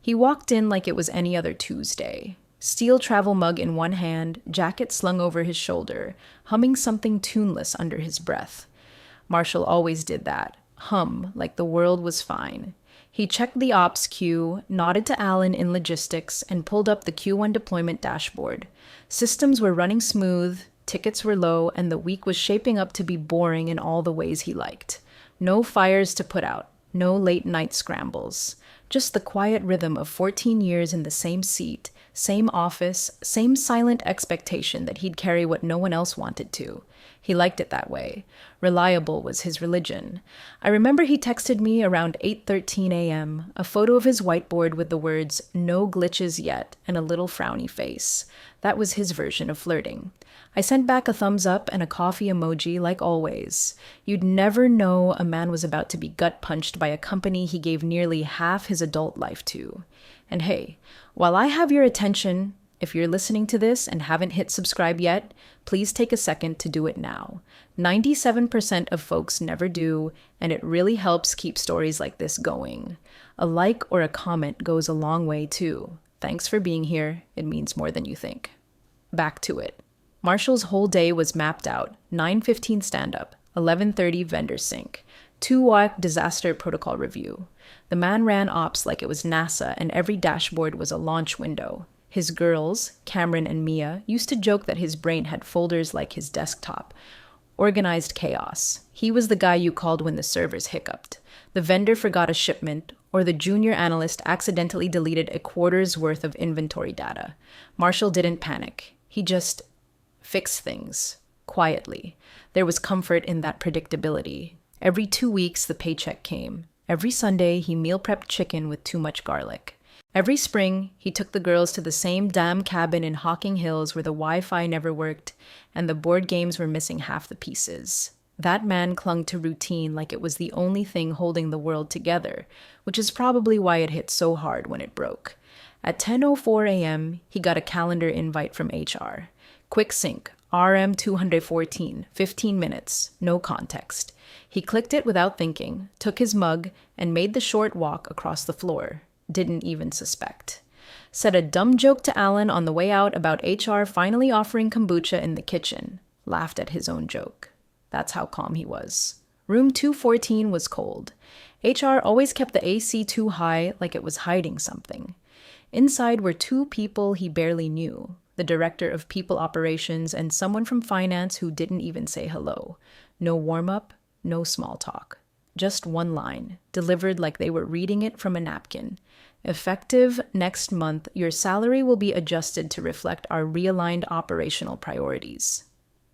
He walked in like it was any other Tuesday. Steel travel mug in one hand, jacket slung over his shoulder, humming something tuneless under his breath. Marshall always did that, hum like the world was fine. He checked the ops queue, nodded to Alan in logistics, and pulled up the Q1 deployment dashboard. Systems were running smooth, tickets were low, and the week was shaping up to be boring in all the ways he liked. No fires to put out, no late night scrambles. Just the quiet rhythm of 14 years in the same seat, same office, same silent expectation that he'd carry what no one else wanted to. He liked it that way. Reliable was his religion. I remember he texted me around 8:13 a.m., a photo of his whiteboard with the words, "No glitches yet," and a little frowny face. That was his version of flirting. I sent back a thumbs up and a coffee emoji like always. You'd never know a man was about to be gut-punched by a company he gave nearly half his adult life to. And hey, while I have your attention, if you're listening to this and haven't hit subscribe yet, please take a second to do it now. 97% of folks never do, and it really helps keep stories like this going. A like or a comment goes a long way too. Thanks for being here. It means more than you think. Back to it. Marshall's whole day was mapped out. 9:15 stand-up, 11:30 vendor sync, 2 disaster protocol review. The man ran ops like it was NASA, and every dashboard was a launch window. His girls, Cameron and Mia, used to joke that his brain had folders like his desktop. Organized chaos. He was the guy you called when the servers hiccuped. The vendor forgot a shipment, or the junior analyst accidentally deleted a quarter's worth of inventory data. Marshall didn't panic. He just fixed things. Quietly. There was comfort in that predictability. Every 2 weeks, the paycheck came. Every Sunday, he meal prepped chicken with too much garlic. Every spring, he took the girls to the same damn cabin in Hocking Hills where the Wi-Fi never worked and the board games were missing half the pieces. That man clung to routine like it was the only thing holding the world together, which is probably why it hit so hard when it broke. At 10:04 a.m., he got a calendar invite from HR. Quick sync, RM 214, 15 minutes, no context. He clicked it without thinking, took his mug, and made the short walk across the floor. Didn't even suspect. Said a dumb joke to Alan on the way out about HR finally offering kombucha in the kitchen. Laughed at his own joke. That's how calm he was. Room 214 was cold. HR always kept the AC too high, like it was hiding something. Inside were 2 people he barely knew. The director of people operations and someone from finance who didn't even say hello. No warm-up, no small talk. Just one line, delivered like they were reading it from a napkin. Effective next month, your salary will be adjusted to reflect our realigned operational priorities.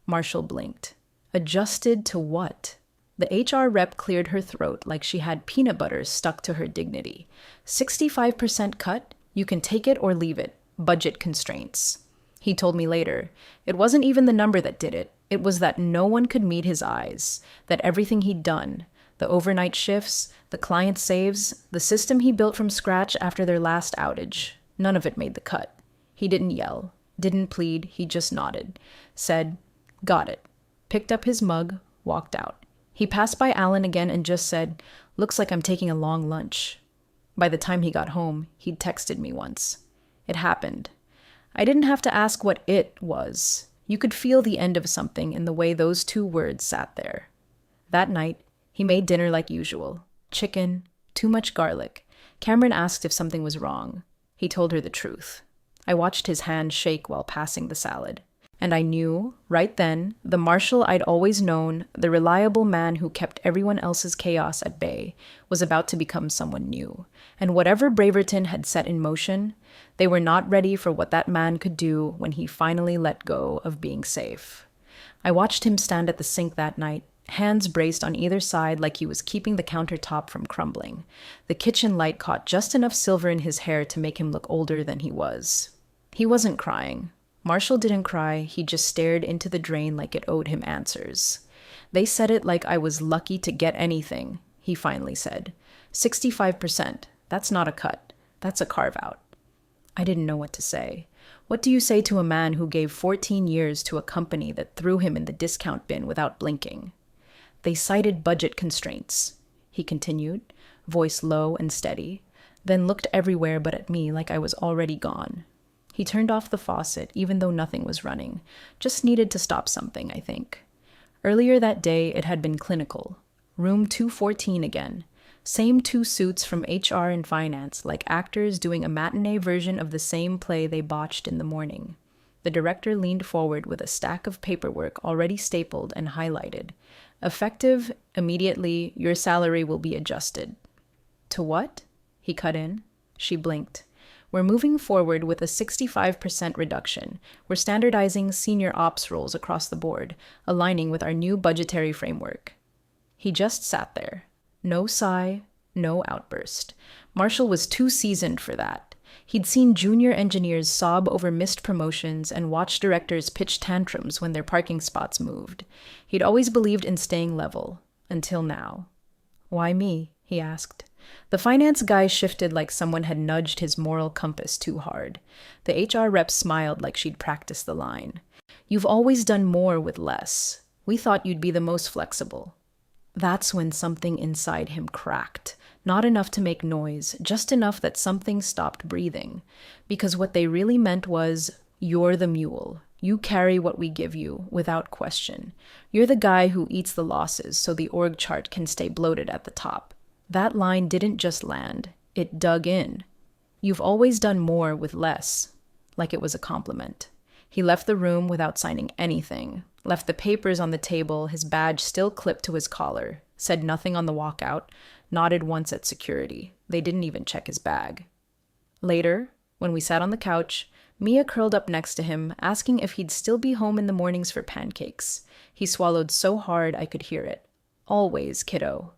Marshall blinked. Adjusted to what? The HR rep cleared her throat like she had peanut butter stuck to her dignity. 65% cut? You can take it or leave it. Budget constraints. He told me later, it wasn't even the number that did it. It was that no one could meet his eyes, that everything he'd done, the overnight shifts, the client saves, the system he built from scratch after their last outage, none of it made the cut. He didn't yell, didn't plead, he just nodded, said, "Got it," picked up his mug, walked out. He passed by Alan again and just said, "Looks like I'm taking a long lunch." By the time he got home, he'd texted me once. It happened. I didn't have to ask what it was. You could feel the end of something in the way those 2 words sat there. That night, he made dinner like usual. Chicken, too much garlic. Cameron asked if something was wrong. He told her the truth. I watched his hand shake while passing the salad. And I knew, right then, the Marshall I'd always known, the reliable man who kept everyone else's chaos at bay, was about to become someone new. And whatever Braverton had set in motion, they were not ready for what that man could do when he finally let go of being safe. I watched him stand at the sink that night, hands braced on either side like he was keeping the countertop from crumbling. The kitchen light caught just enough silver in his hair to make him look older than he was. He wasn't crying. Marshall didn't cry, he just stared into the drain like it owed him answers. They said it like I was lucky to get anything, he finally said. 65%. That's not a cut. That's a carve-out. I didn't know what to say. What do you say to a man who gave 14 years to a company that threw him in the discount bin without blinking? They cited budget constraints, he continued, voice low and steady. then looked everywhere but at me like I was already gone. He turned off the faucet, even though nothing was running. Just needed to stop something, I think. Earlier that day, it had been clinical. Room 214 again. Same two suits from HR and finance, like actors doing a matinee version of the same play they botched in the morning. The director leaned forward with a stack of paperwork already stapled and highlighted. Effective immediately, your salary will be adjusted. To what? He cut in. She blinked. We're moving forward with a 65% reduction. We're standardizing senior ops roles across the board, aligning with our new budgetary framework. He just sat there. No sigh, no outburst. Marshall was too seasoned for that. He'd seen junior engineers sob over missed promotions and watch directors pitch tantrums when their parking spots moved. He'd always believed in staying level, until now. Why me? He asked. The finance guy shifted like someone had nudged his moral compass too hard. The HR rep smiled like she'd practiced the line. You've always done more with less. We thought you'd be the most flexible. That's when something inside him cracked. Not enough to make noise, just enough that something stopped breathing. Because what they really meant was, you're the mule. You carry what we give you, without question. You're the guy who eats the losses so the org chart can stay bloated at the top. That line didn't just land, it dug in. You've always done more with less. Like it was a compliment. He left the room without signing anything, left the papers on the table, his badge still clipped to his collar, said nothing on the walkout, nodded once at security. They didn't even check his bag. Later, when we sat on the couch, Mia curled up next to him, asking if he'd still be home in the mornings for pancakes. He swallowed so hard I could hear it. Always, kiddo.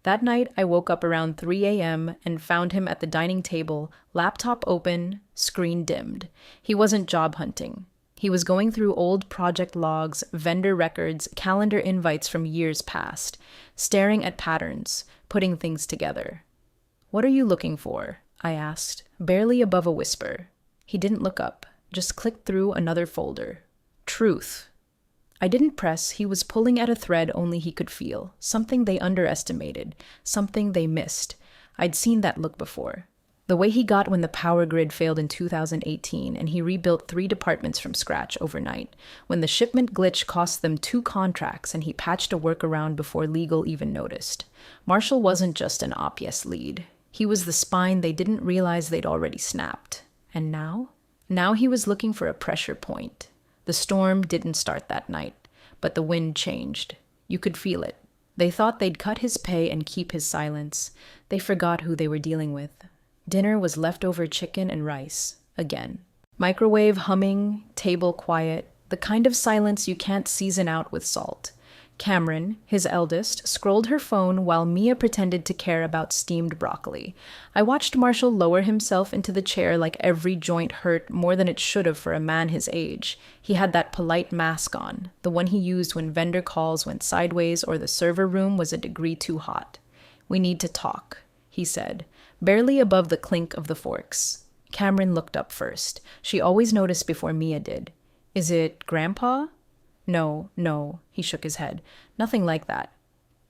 That night, I woke up around 3 a.m. and found him at the dining table, laptop open, screen dimmed. He wasn't job hunting. He was going through old project logs, vendor records, calendar invites from years past, staring at patterns, putting things together. What are you looking for? I asked, barely above a whisper. He didn't look up, just clicked through another folder. Truth. I didn't press. He was pulling at a thread only he could feel, something they underestimated, something they missed. I'd seen that look before. The way he got when the power grid failed in 2018 and he rebuilt 3 departments from scratch overnight, when the shipment glitch cost them 2 contracts and he patched a workaround before legal even noticed. Marshall wasn't just an obvious lead. He was the spine they didn't realize they'd already snapped. And now? Now he was looking for a pressure point. The storm didn't start that night, but the wind changed. You could feel it. They thought they'd cut his pay and keep his silence. They forgot who they were dealing with. Dinner was leftover chicken and rice, again. Microwave humming, table quiet, the kind of silence you can't season out with salt. Cameron, his eldest, scrolled her phone while Mia pretended to care about steamed broccoli. I watched Marshall lower himself into the chair like every joint hurt more than it should have for a man his age. He had that polite mask on, the one he used when vendor calls went sideways or the server room was a degree too hot. We need to talk, he said, barely above the clink of the forks. Cameron looked up first. She always noticed before Mia did. Is it Grandpa? No, he shook his head. Nothing like that.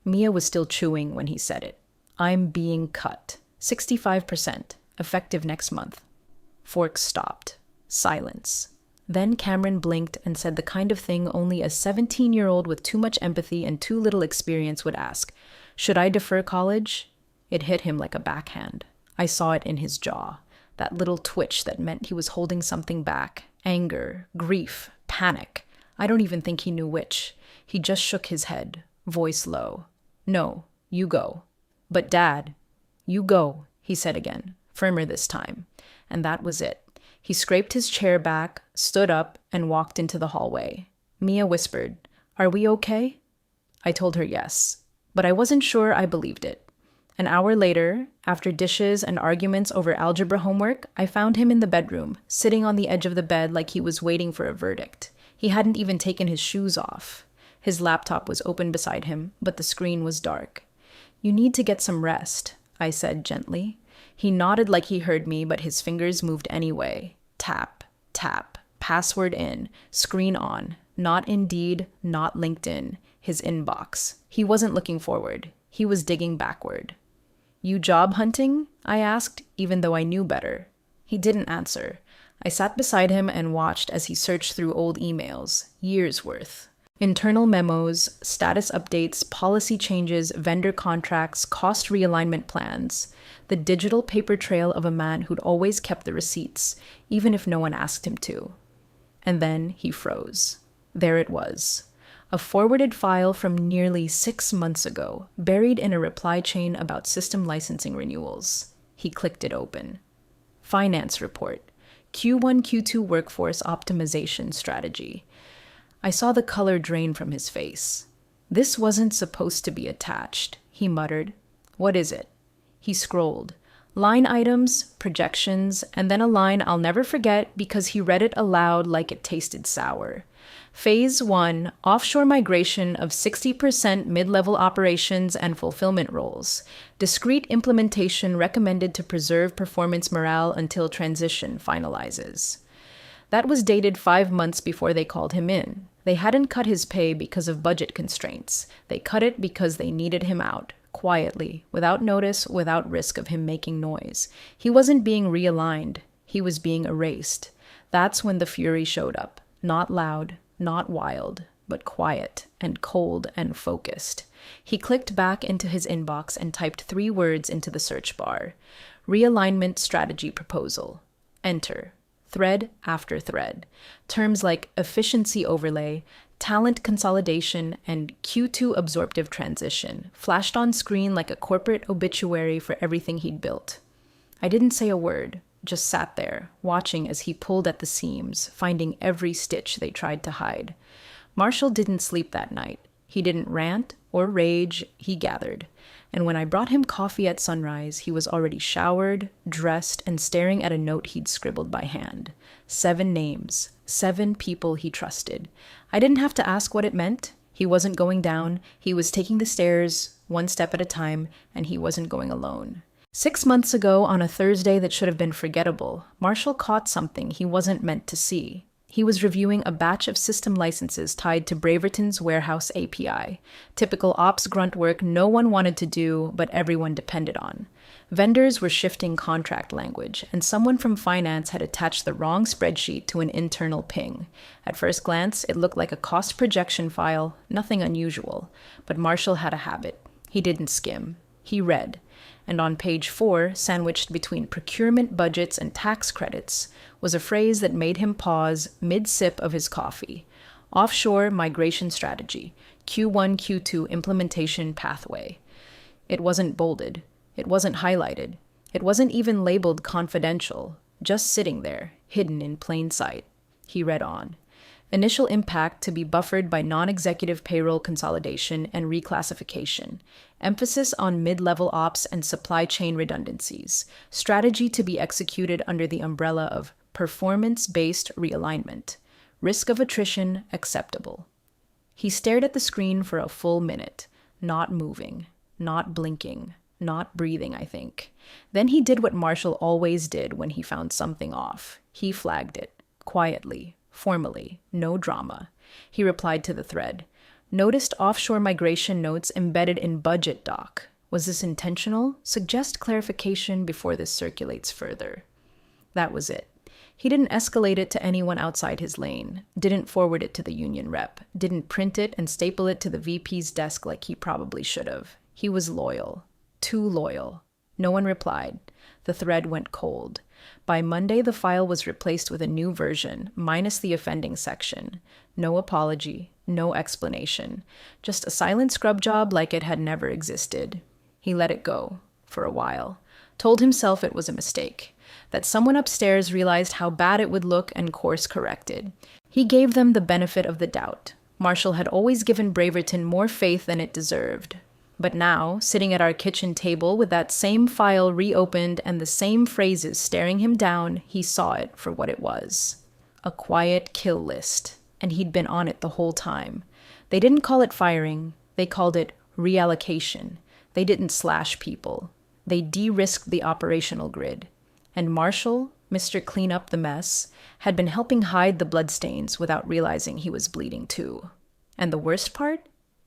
Mia was still chewing when he said it. I'm being cut. 65%. Effective next month. Forks stopped. Silence. Then Cameron blinked and said the kind of thing only a 17-year-old with too much empathy and too little experience would ask. Should I defer college? It hit him like a backhand. I saw it in his jaw. That little twitch that meant he was holding something back. Anger, grief, panic. I don't even think he knew which. He just shook his head, voice low. No, you go. But Dad, you go, he said again, firmer this time. And that was it. He scraped his chair back, stood up, and walked into the hallway. Mia whispered, Are we okay? I told her yes, but I wasn't sure I believed it. An hour later, after dishes and arguments over algebra homework, I found him in the bedroom, sitting on the edge of the bed like he was waiting for a verdict. He hadn't even taken his shoes off. His laptop was open beside him, but the screen was dark. You need to get some rest, I said gently. He nodded like he heard me, but his fingers moved anyway. Tap, tap, password in, screen on, not Indeed, not LinkedIn, his inbox. He wasn't looking forward. He was digging backward. "You job hunting?" I asked, even though I knew better. He didn't answer. I sat beside him and watched as he searched through old emails, years' worth. Internal memos, status updates, policy changes, vendor contracts, cost realignment plans. The digital paper trail of a man who'd always kept the receipts, even if no one asked him to. And then he froze. There it was. A forwarded file from nearly 6 months ago, buried in a reply chain about system licensing renewals. He clicked it open. Finance report. Q1, Q2 workforce optimization strategy. I saw the color drain from his face. "This wasn't supposed to be attached," he muttered. "What is it?" He scrolled. Line items, projections, and then a line I'll never forget because he read it aloud like it tasted sour. Phase 1, offshore migration of 60% mid-level operations and fulfillment roles. Discrete implementation recommended to preserve performance morale until transition finalizes. That was dated 5 months before they called him in. They hadn't cut his pay because of budget constraints. They cut it because they needed him out, quietly, without notice, without risk of him making noise. He wasn't being realigned. He was being erased. That's when the fury showed up. Not loud, not wild, but quiet and cold and focused. He clicked back into his inbox and typed 3 words into the search bar. Realignment strategy proposal. Enter. Thread after thread. Terms like efficiency overlay, talent consolidation, and Q2 absorptive transition flashed on screen like a corporate obituary for everything he'd built. I didn't say a word, just sat there, watching as he pulled at the seams, finding every stitch they tried to hide. Marshall didn't sleep that night. He didn't rant or rage, he gathered. And when I brought him coffee at sunrise, he was already showered, dressed, and staring at a note he'd scribbled by hand. 7 names, 7 people he trusted. I didn't have to ask what it meant. He wasn't going down. He was taking the stairs, 1 step at a time, and he wasn't going alone. 6 months ago, on a Thursday that should have been forgettable, Marshall caught something he wasn't meant to see. He was reviewing a batch of system licenses tied to Braverton's warehouse API. Typical ops grunt work no one wanted to do, but everyone depended on. Vendors were shifting contract language, and someone from finance had attached the wrong spreadsheet to an internal ping. At first glance, it looked like a cost projection file, nothing unusual. But Marshall had a habit. He didn't skim. He read. And on page 4, sandwiched between procurement budgets and tax credits, was a phrase that made him pause mid-sip of his coffee. Offshore migration strategy, Q1, Q2 implementation pathway. It wasn't bolded. It wasn't highlighted. It wasn't even labeled confidential, just sitting there, hidden in plain sight. He read on. Initial impact to be buffered by non-executive payroll consolidation and reclassification. Emphasis on mid-level ops and supply chain redundancies. Strategy to be executed under the umbrella of performance-based realignment. Risk of attrition acceptable. He stared at the screen for a full minute, not moving, not blinking, not breathing, I think. Then he did what Marshall always did when he found something off. He flagged it, quietly. Formally, no drama. He replied to the thread. Noticed offshore migration notes embedded in budget doc. Was this intentional? Suggest clarification before this circulates further. That was it. He didn't escalate it to anyone outside his lane, didn't forward it to the union rep, didn't print it and staple it to the VP's desk like he probably should have. He was loyal. Too loyal. No one replied. The thread went cold. By Monday, the file was replaced with a new version, minus the offending section. No apology, no explanation. Just a silent scrub job like it had never existed. He let it go, for a while. Told himself it was a mistake. That someone upstairs realized how bad it would look and course-corrected. He gave them the benefit of the doubt. Marshall had always given Braverton more faith than it deserved. But now, sitting at our kitchen table with that same file reopened and the same phrases staring him down, he saw it for what it was. A quiet kill list, and he'd been on it the whole time. They didn't call it firing, they called it reallocation. They didn't slash people. They de-risked the operational grid. And Marshall, Mr. Clean Up the Mess, had been helping hide the bloodstains without realizing he was bleeding too. And the worst part?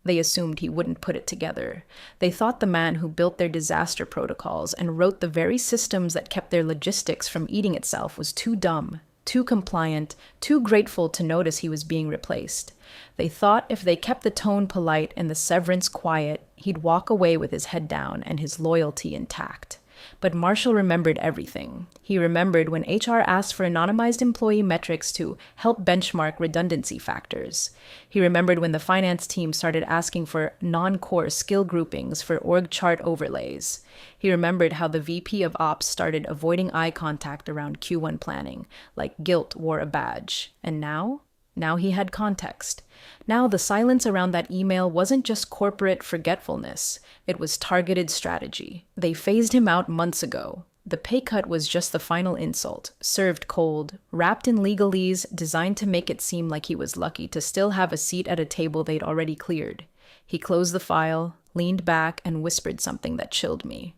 They assumed he wouldn't put it together. They thought the man who built their disaster protocols and wrote the very systems that kept their logistics from eating itself was too dumb, too compliant, too grateful to notice he was being replaced. They thought if they kept the tone polite and the severance quiet, he'd walk away with his head down and his loyalty intact. But Marshall remembered everything. He remembered when HR asked for anonymized employee metrics to help benchmark redundancy factors. He remembered when the finance team started asking for non-core skill groupings for org chart overlays. He remembered how the VP of Ops started avoiding eye contact around Q1 planning, like guilt wore a badge. And now? Now he had context. Now the silence around that email wasn't just corporate forgetfulness. It was targeted strategy. They phased him out months ago. The pay cut was just the final insult, served cold, wrapped in legalese, designed to make it seem like he was lucky to still have a seat at a table they'd already cleared. He closed the file, leaned back, and whispered something that chilled me.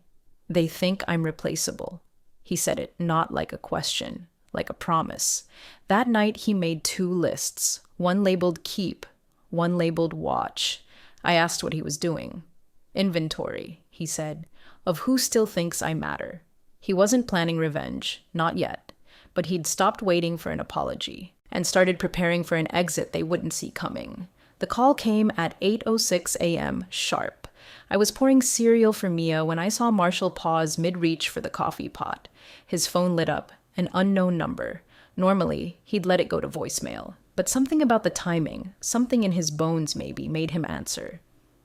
"They think I'm replaceable." He said it not like a question, like a promise. That night he made 2 lists, one labeled keep, one labeled watch. I asked what he was doing. "Inventory," he said, "of who still thinks I matter." He wasn't planning revenge, not yet, but he'd stopped waiting for an apology and started preparing for an exit they wouldn't see coming. The call came at 8:06 a.m. sharp. I was pouring cereal for Mia when I saw Marshall pause mid-reach for the coffee pot. His phone lit up, an unknown number. Normally, he'd let it go to voicemail, but something about the timing, something in his bones maybe, made him answer.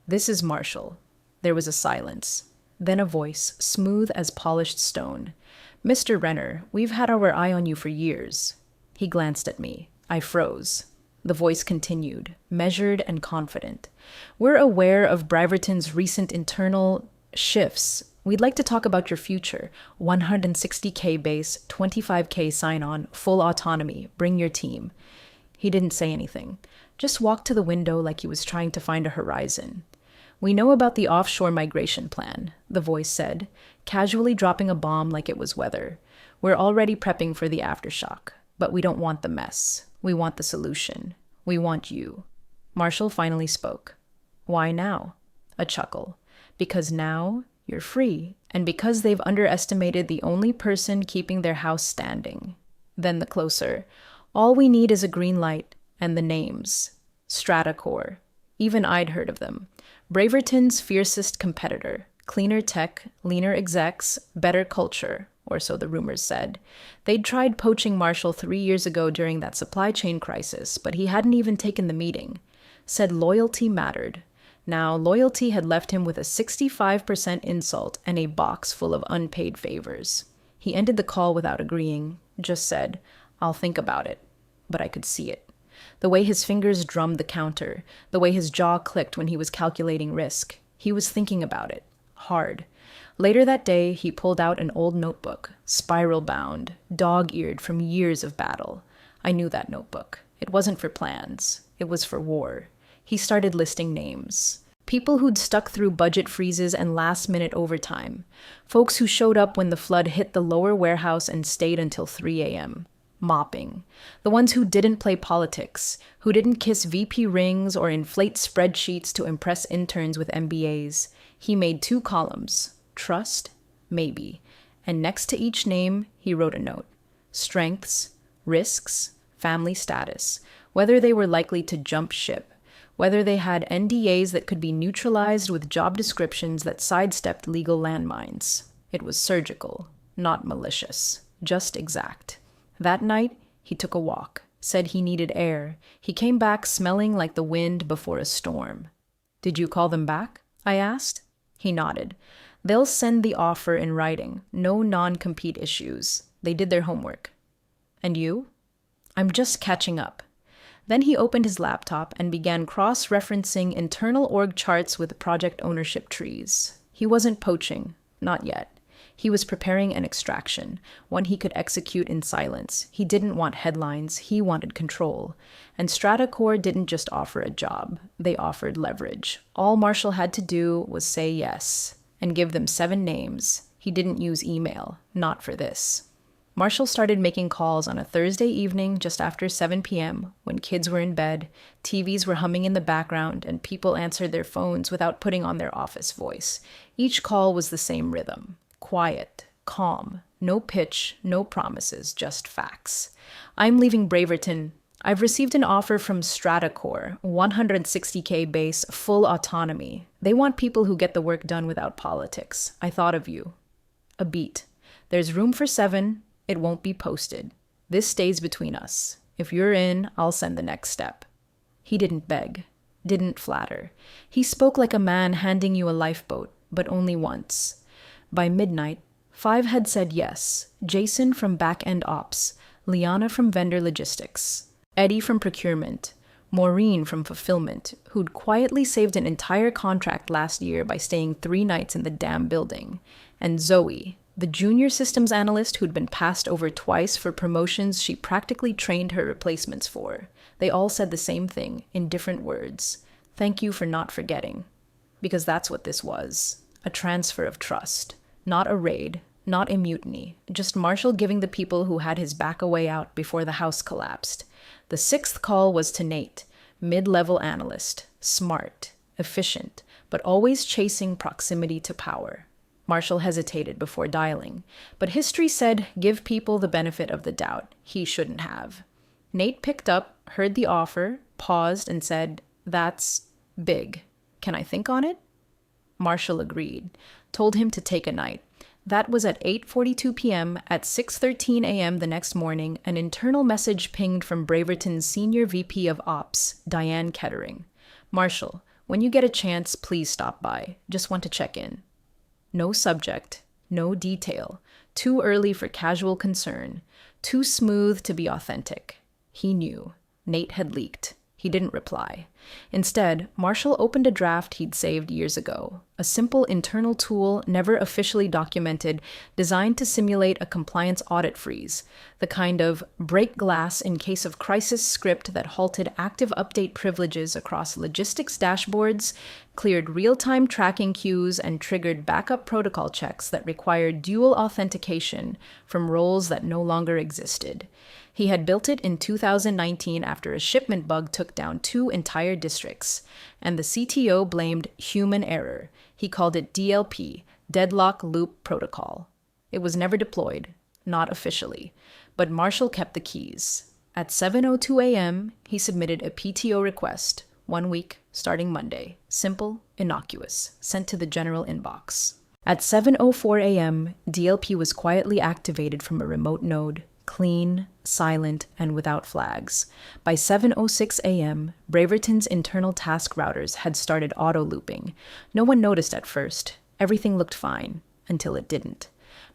"This is Marshall." There was a silence. Then a voice, smooth as polished stone. "Mr. Renner, we've had our eye on you for years." He glanced at me. I froze. The voice continued, measured and confident. "We're aware of Briverton's recent internal shifts. We'd like to talk about your future. 160K base, 25K sign-on, full autonomy. Bring your team." He didn't say anything. Just walked to the window like he was trying to find a horizon. "We know about the offshore migration plan," the voice said, casually dropping a bomb like it was weather. "We're already prepping for the aftershock, but we don't want the mess. We want the solution. We want you." Marshall finally spoke. "Why now?" A chuckle. "Because now you're free, and because they've underestimated the only person keeping their house standing." Then the closer. "All we need is a green light, and the names. Stratacore. Even I'd heard of them. Braverton's fiercest competitor. Cleaner tech, leaner execs, better culture, or so the rumors said. They'd tried poaching Marshall 3 years ago during that supply chain crisis, but he hadn't even taken the meeting. Said loyalty mattered. Now, loyalty had left him with a 65% insult and a box full of unpaid favors. He ended the call without agreeing, just said, "I'll think about it." But I could see it. The way his fingers drummed the counter, the way his jaw clicked when he was calculating risk. He was thinking about it. Hard. Later that day, he pulled out an old notebook, spiral-bound, dog-eared from years of battle. I knew that notebook. It wasn't for plans. It was for war. He started listing names. People who'd stuck through budget freezes and last-minute overtime. Folks who showed up when the flood hit the lower warehouse and stayed until 3 a.m. Mopping. The ones who didn't play politics, who didn't kiss VP rings or inflate spreadsheets to impress interns with MBAs. He made 2 columns. Trust, maybe. And next to each name, he wrote a note. Strengths, risks, family status, whether they were likely to jump ship, whether they had NDAs that could be neutralized with job descriptions that sidestepped legal landmines. It was surgical, not malicious, just exact. That night, he took a walk, said he needed air. He came back smelling like the wind before a storm. "Did you call them back?" I asked. He nodded. "They'll send the offer in writing. No non-compete issues. They did their homework." "And you?" "I'm just catching up." Then he opened his laptop and began cross-referencing internal org charts with project ownership trees. He wasn't poaching, not yet. He was preparing an extraction, one he could execute in silence. He didn't want headlines, he wanted control. And Stratacore didn't just offer a job, they offered leverage. All Marshall had to do was say yes, and give them 7 names. He didn't use email, not for this. Marshall started making calls on a Thursday evening just after 7 p.m. when kids were in bed, TVs were humming in the background, and people answered their phones without putting on their office voice. Each call was the same rhythm. Quiet, calm, no pitch, no promises, just facts. I'm leaving Braverton. I've received an offer from Stratacore, 160K base, full autonomy. They want people who get the work done without politics. I thought of you. A beat. There's room for 7. It won't be posted. This stays between us. If you're in, I'll send the next step. He didn't beg, didn't flatter. He spoke like a man handing you a lifeboat, but only once. By midnight, 5 had said yes. Jason from back-end ops, Liana from vendor logistics, Eddie from procurement, Maureen from fulfillment, who'd quietly saved an entire contract last year by staying 3 nights in the damn building, and Zoe, the junior systems analyst who'd been passed over twice for promotions she practically trained her replacements for. They all said the same thing, in different words. Thank you for not forgetting. Because that's what this was. A transfer of trust. Not a raid, not a mutiny. Just Marshall giving the people who had his back a way out before the house collapsed. The 6th call was to Nate, mid-level analyst. Smart, efficient, but always chasing proximity to power. Marshall hesitated before dialing, but history said give people the benefit of the doubt. He shouldn't have. Nate picked up, heard the offer, paused, and said, "That's big. Can I think on it?" Marshall agreed, told him to take a night. That was at 8:42 p.m. At 6:13 a.m. the next morning, an internal message pinged from Braverton's senior VP of Ops, Diane Kettering. "Marshall, when you get a chance, please stop by. Just want to check in." No subject, no detail. Too early for casual concern. Too smooth to be authentic. He knew. Nate had leaked. He didn't reply. Instead, Marshall opened a draft he'd saved years ago, a simple internal tool never officially documented, designed to simulate a compliance audit freeze, the kind of break glass in case of crisis script that halted active update privileges across logistics dashboards, cleared real-time tracking queues, and triggered backup protocol checks that required dual authentication from roles that no longer existed. He had built it in 2019 after a shipment bug took down 2 entire districts, and the CTO blamed human error. He called it DLP, Deadlock Loop Protocol. It was never deployed, not officially, but Marshall kept the keys. At 7:02 a.m., he submitted a PTO request, 1 week, starting Monday. Simple, innocuous, sent to the general inbox. At 7:04 a.m., DLP was quietly activated from a remote node, clean, silent, and without flags. By 7:06 a.m., Braverton's internal task routers had started auto-looping. No one noticed at first. Everything looked fine, until it didn't.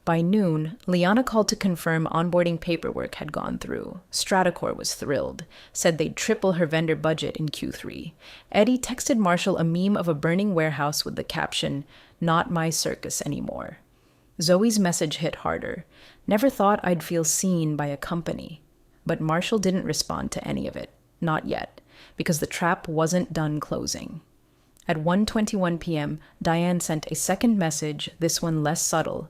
By noon, Liana called to confirm onboarding paperwork had gone through. Stratacore was thrilled, said they'd triple her vendor budget in Q3. Eddie texted Marshall a meme of a burning warehouse with the caption, "Not my circus anymore." Zoe's message hit harder. "Never thought I'd feel seen by a company." But Marshall didn't respond to any of it. Not yet, because the trap wasn't done closing. At 1:21 p.m., Diane sent a second message, this one less subtle.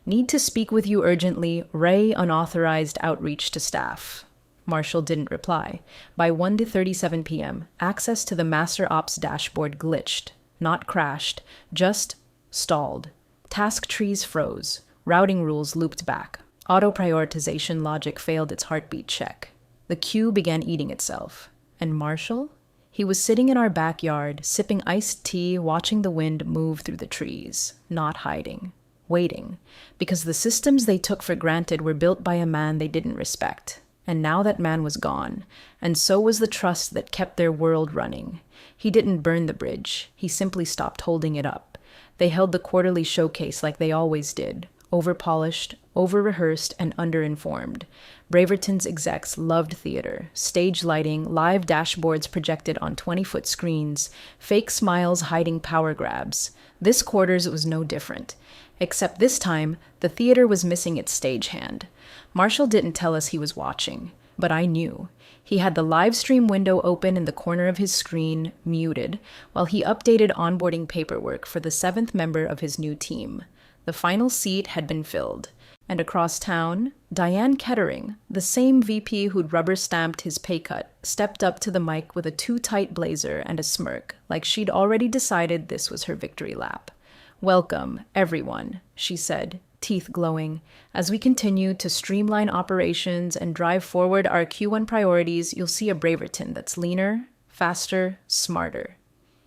"Need to speak with you urgently. Ray unauthorized outreach to staff." Marshall didn't reply. By 1:37 p.m., access to the Master Ops dashboard glitched. Not crashed, just stalled. Task trees froze. Routing rules looped back. Auto-prioritization logic failed its heartbeat check. The queue began eating itself. And Marshall? He was sitting in our backyard, sipping iced tea, watching the wind move through the trees. Not hiding. Waiting. Because the systems they took for granted were built by a man they didn't respect. And now that man was gone. And so was the trust that kept their world running. He didn't burn the bridge. He simply stopped holding it up. They held the quarterly showcase like they always did. Over-polished, over-rehearsed, and under-informed. Braverton's execs loved theater, stage lighting, live dashboards projected on 20-foot screens, fake smiles hiding power grabs. This quarter's was no different. Except this time, the theater was missing its stagehand. Marshall didn't tell us he was watching, but I knew. He had the live stream window open in the corner of his screen, muted, while he updated onboarding paperwork for the 7th member of his new team. The final seat had been filled. And across town, Diane Kettering, the same VP who'd rubber-stamped his pay cut, stepped up to the mic with a too-tight blazer and a smirk, like she'd already decided this was her victory lap. "Welcome, everyone," she said, teeth glowing. "As we continue to streamline operations and drive forward our Q1 priorities, you'll see a Braverton that's leaner, faster, smarter."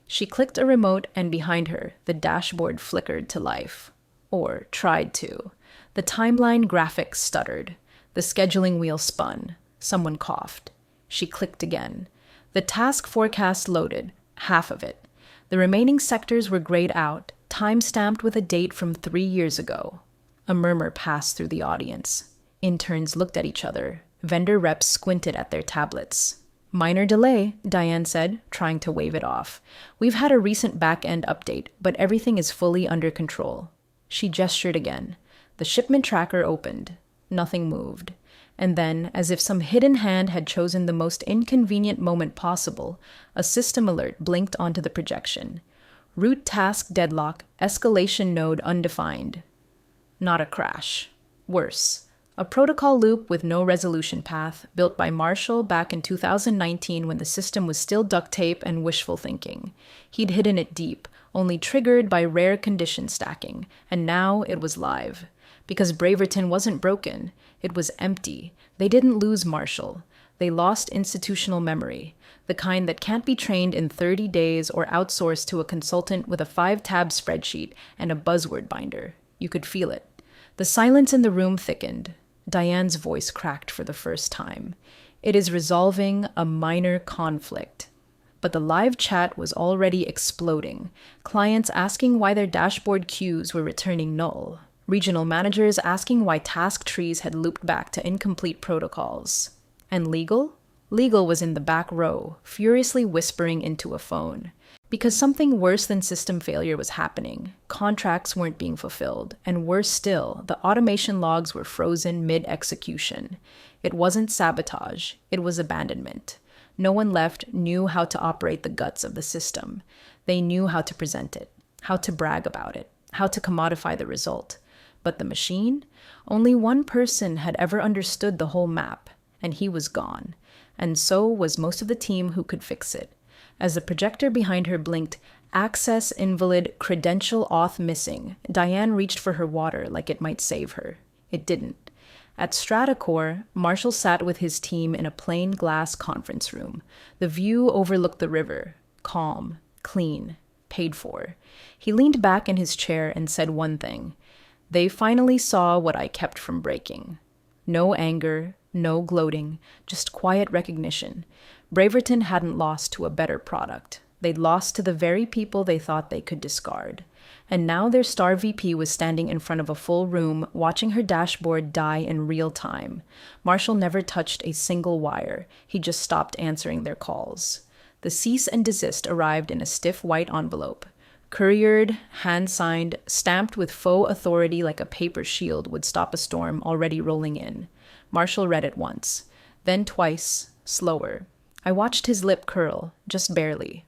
She clicked a remote, and behind her, the dashboard flickered to life. Or tried to. The timeline graphic stuttered. The scheduling wheel spun. Someone coughed. She clicked again. The task forecast loaded, half of it. The remaining sectors were grayed out, time-stamped with a date from 3 years ago. A murmur passed through the audience. Interns looked at each other. Vendor reps squinted at their tablets. "Minor delay," Diane said, trying to wave it off. "We've had a recent back-end update, but everything is fully under control." She gestured again. The shipment tracker opened. Nothing moved. And then, as if some hidden hand had chosen the most inconvenient moment possible, a system alert blinked onto the projection. "Root task deadlock, escalation node undefined." Not a crash. Worse. A protocol loop with no resolution path, built by Marshall back in 2019 when the system was still duct tape and wishful thinking. He'd hidden it deep, only triggered by rare condition stacking, and now it was live. Because Braverton wasn't broken, it was empty. They didn't lose Marshall. They lost institutional memory, the kind that can't be trained in 30 days or outsourced to a consultant with a 5-tab spreadsheet and a buzzword binder. You could feel it. The silence in the room thickened. Diane's voice cracked for the first time. "It is resolving a minor conflict." But the live chat was already exploding. Clients asking why their dashboard queues were returning null. Regional managers asking why task trees had looped back to incomplete protocols. And legal? Legal was in the back row, furiously whispering into a phone. Because something worse than system failure was happening. Contracts weren't being fulfilled, and worse still, the automation logs were frozen mid-execution. It wasn't sabotage, it was abandonment. No one left knew how to operate the guts of the system. They knew how to present it, how to brag about it, how to commodify the result. But the machine? Only one person had ever understood the whole map, and he was gone. And so was most of the team who could fix it. As the projector behind her blinked, "Access invalid, credential auth missing," Diane reached for her water like it might save her. It didn't. At Stratacore, Marshall sat with his team in a plain glass conference room. The view overlooked the river. Calm, clean, paid for. He leaned back in his chair and said one thing. "They finally saw what I kept from breaking." No anger, no gloating, just quiet recognition. Braverton hadn't lost to a better product. They'd lost to the very people they thought they could discard. And now their star VP was standing in front of a full room, watching her dashboard die in real time. Marshall never touched a single wire. He just stopped answering their calls. The cease and desist arrived in a stiff white envelope. Couriered, hand-signed, stamped with faux authority like a paper shield would stop a storm already rolling in. Marshall read it once, then twice, slower. I watched his lip curl, just barely.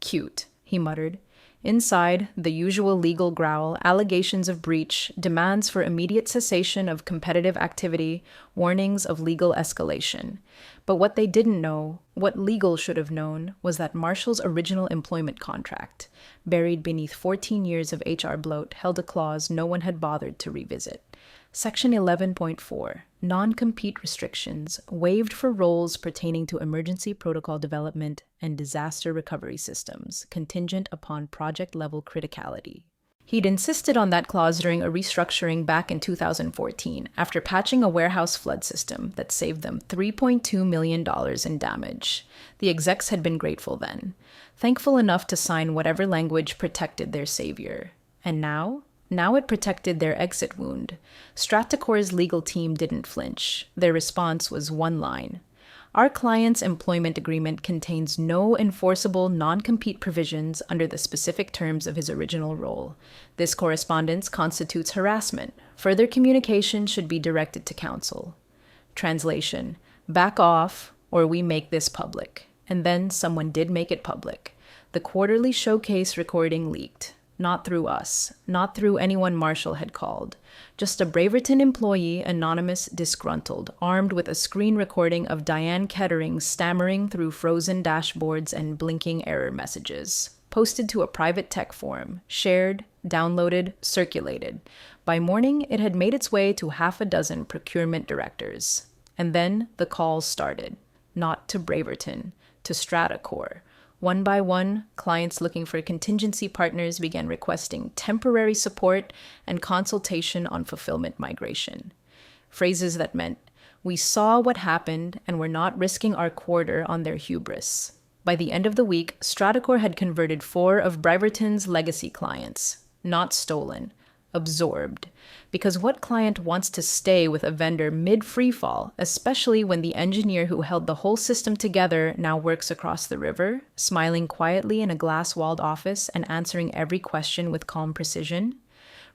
"Cute," he muttered. Inside, the usual legal growl, allegations of breach, demands for immediate cessation of competitive activity, warnings of legal escalation. But what they didn't know, what legal should have known, was that Marshall's original employment contract, buried beneath 14 years of HR bloat, held a clause no one had bothered to revisit. Section 11.4, non-compete restrictions, waived for roles pertaining to emergency protocol development and disaster recovery systems, contingent upon project-level criticality. He'd insisted on that clause during a restructuring back in 2014, after patching a warehouse flood system that saved them $3.2 million in damage. The execs had been grateful then, thankful enough to sign whatever language protected their savior. And now? Now it protected their exit wound. Stratacore's legal team didn't flinch. Their response was one line. Our client's employment agreement contains no enforceable non-compete provisions under the specific terms of his original role. This correspondence constitutes harassment. Further communication should be directed to counsel. Translation: back off, or we make this public. And then someone did make it public. The quarterly showcase recording leaked. Not through us, not through anyone Marshall had called. Just a Braverton employee, anonymous, disgruntled, armed with a screen recording of Diane Kettering stammering through frozen dashboards and blinking error messages. Posted to a private tech forum, shared, downloaded, circulated. By morning, it had made its way to half a dozen procurement directors. And then the calls started. Not to Braverton, to StrataCore. One by one, clients looking for contingency partners began requesting temporary support and consultation on fulfillment migration. Phrases that meant, "We saw what happened and we're not risking our quarter on their hubris." By the end of the week, StrataCore had converted 4 of Braverton's legacy clients. Not stolen, absorbed. Because what client wants to stay with a vendor mid-freefall, especially when the engineer who held the whole system together now works across the river, smiling quietly in a glass-walled office and answering every question with calm precision?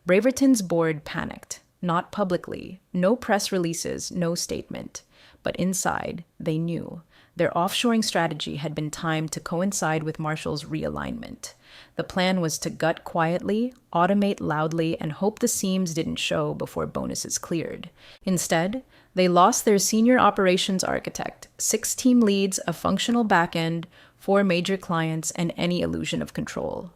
Braverton's board panicked. Not publicly, no press releases, no statement. But inside, they knew. Their offshoring strategy had been timed to coincide with Marshall's realignment. The plan was to gut quietly, automate loudly, and hope the seams didn't show before bonuses cleared. Instead, they lost their senior operations architect, 6 team leads, a functional backend, 4 major clients, and any illusion of control.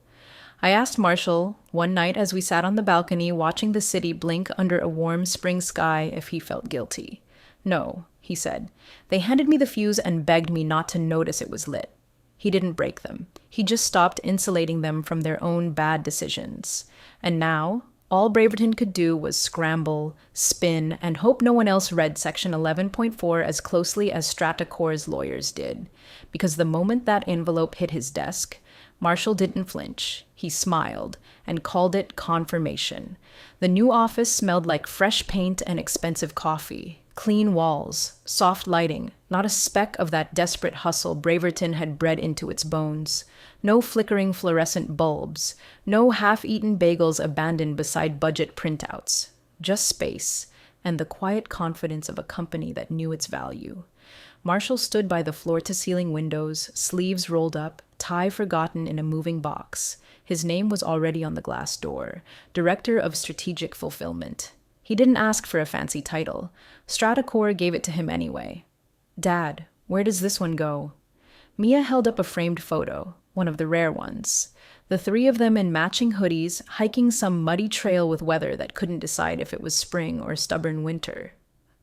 I asked Marshall, one night as we sat on the balcony watching the city blink under a warm spring sky, if he felt guilty. "No," he said. "They handed me the fuse and begged me not to notice it was lit." He didn't break them. He just stopped insulating them from their own bad decisions. And now, all Braverton could do was scramble, spin, and hope no one else read Section 11.4 as closely as StrataCore's lawyers did. Because the moment that envelope hit his desk, Marshall didn't flinch. He smiled and called it confirmation. The new office smelled like fresh paint and expensive coffee. Clean walls, soft lighting, not a speck of that desperate hustle Braverton had bred into its bones. No flickering fluorescent bulbs, no half-eaten bagels abandoned beside budget printouts. Just space, and the quiet confidence of a company that knew its value. Marshall stood by the floor-to-ceiling windows, sleeves rolled up, tie forgotten in a moving box. His name was already on the glass door, Director of Strategic Fulfillment. He didn't ask for a fancy title. StrataCore gave it to him anyway. "Dad, where does this one go?" Mia held up a framed photo, one of the rare ones. The 3 of them in matching hoodies, hiking some muddy trail with weather that couldn't decide if it was spring or stubborn winter.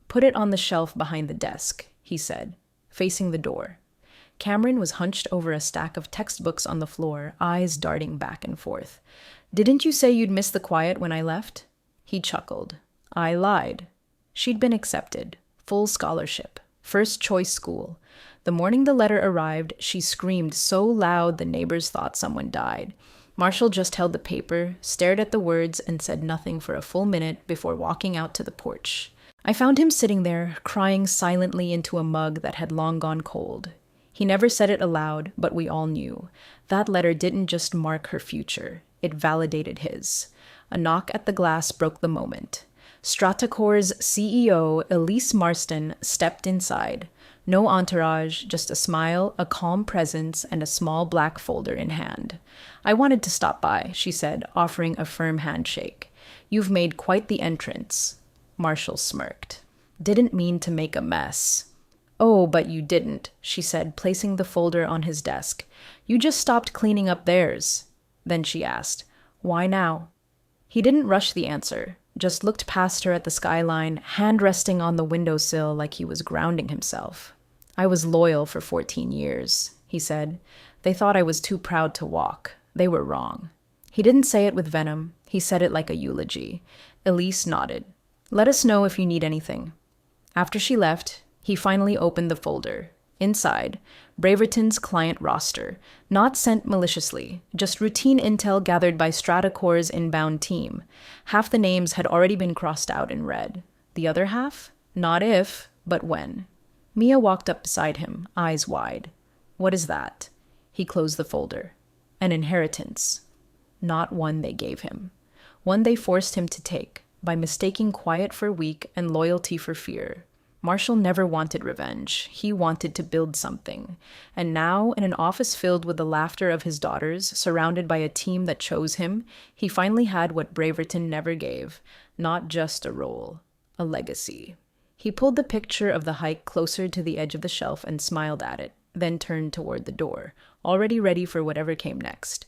"Put it on the shelf behind the desk," he said, facing the door. Cameron was hunched over a stack of textbooks on the floor, eyes darting back and forth. "Didn't you say you'd miss the quiet when I left?" He chuckled. "I lied." She'd been accepted. Full scholarship. First choice school. The morning the letter arrived, she screamed so loud the neighbors thought someone died. Marshall just held the paper, stared at the words, and said nothing for a full minute before walking out to the porch. I found him sitting there, crying silently into a mug that had long gone cold. He never said it aloud, but we all knew. That letter didn't just mark her future. It validated his. A knock at the glass broke the moment. StrataCore's CEO, Elise Marston, stepped inside. No entourage, just a smile, a calm presence, and a small black folder in hand. "I wanted to stop by," she said, offering a firm handshake. "You've made quite the entrance." Marshall smirked. "Didn't mean to make a mess." "Oh, but you didn't," she said, placing the folder on his desk. "You just stopped cleaning up theirs." Then she asked, "Why now?" He didn't rush the answer, just looked past her at the skyline, hand resting on the windowsill like he was grounding himself. "I was loyal for 14 years, he said. "They thought I was too proud to walk. They were wrong." He didn't say it with venom. He said it like a eulogy. Elise nodded. "Let us know if you need anything." After she left, he finally opened the folder. Inside, Braverton's client roster, not sent maliciously, just routine intel gathered by StrataCore's inbound team. Half the names had already been crossed out in red. The other half? Not if, but when. Mia walked up beside him, eyes wide. "What is that?" He closed the folder. "An inheritance." Not one they gave him. One they forced him to take, by mistaking quiet for weak and loyalty for fear. Marshall never wanted revenge. He wanted to build something. And now, in an office filled with the laughter of his daughters, surrounded by a team that chose him, he finally had what Braverton never gave, not just a role, a legacy. He pulled the picture of the hike closer to the edge of the shelf and smiled at it, then turned toward the door, already ready for whatever came next.